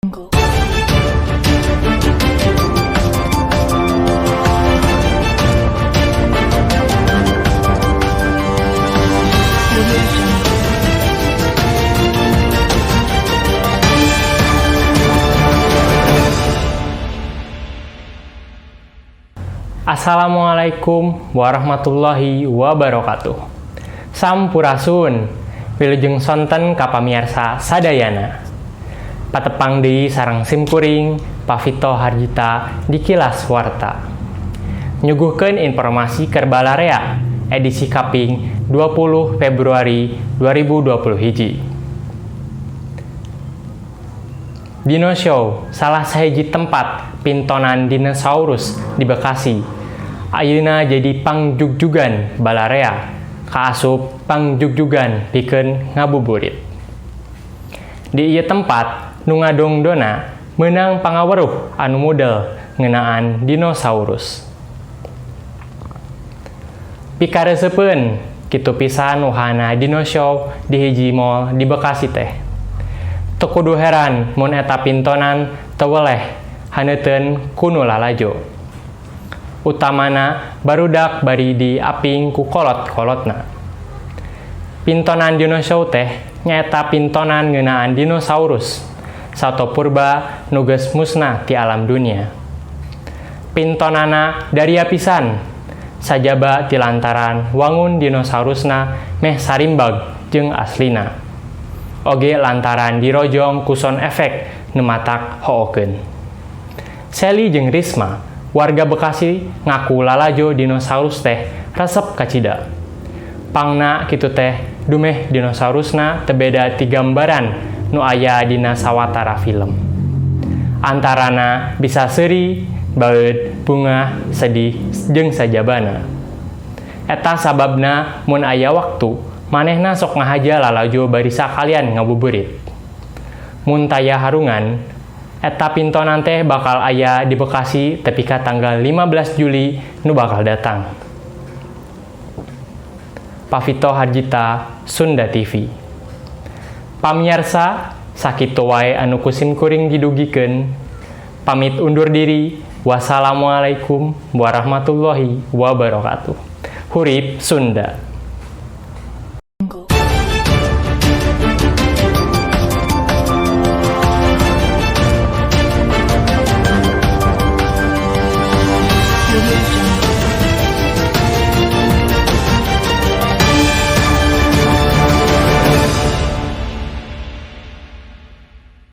Jungle. Assalamualaikum warahmatullahi wabarakatuh. Sampurasun, wilujeng sonten ka pamirsa sadayana. Patepang deui sareng simkuring Pavito Harjita di Kilas Warta. Nyuguhkeun informasi keur Balarea edisi kaping 20 Februari 2021. Dino Show, salah sahiji tempat pintonan dinosaurus di Bekasi. Ayeuna jadi pangjugjugan Balarea, kaasup pangjugjugan pikeun ngabuburit. Di ieu tempat nu ngadongdona meunang pangaweruh anu mudel ngeunaan dinosaurus. Pikareseupeun kitu pisan wahana Dino Show di hiji mall di Bekasi teh. Teu kudu heran mun eta pintonan teu weleh haneuteun ku nu lalajo. Utamana barudak bari di aping ku kolot-kolotna. Pintonan Dino Show teh nyaeta pintonan ngeunaan dinosaurus sato purba nu geus musnah ti alam dunia. Pintonana daria pisan, sajaba ti lantaran wangun dinosaurusna meh sarimbag jeung aslina. Oge lantaran dirojong ku sound efek nu matak hookeun. Sally jeung Risma, warga Bekasi ngaku lalajo dinosaurus teh resep kacida. Pangna kitu teh dumeh dinosaurusna teu beda ti gambaran nu aya dina sawatara film. Antarana bisa seuri, baeud, bunga, sedih, jeung sajabana. Eta sababna mun aya waktu, manehna sok ngahaja lalajo bari sakalian ngabuburit. Mun taya harungan, eta pintonan teh bakal aya di Bekasi tepi ka tanggal 15 Juli nu bakal datang. Pavito Harjita, Sunda TV. Pamirsa, sakitu wae anu kusim kuring didugikeun. Pamit undur diri. Wassalamualaikum warahmatullahi wabarakatuh. Hurip Sunda.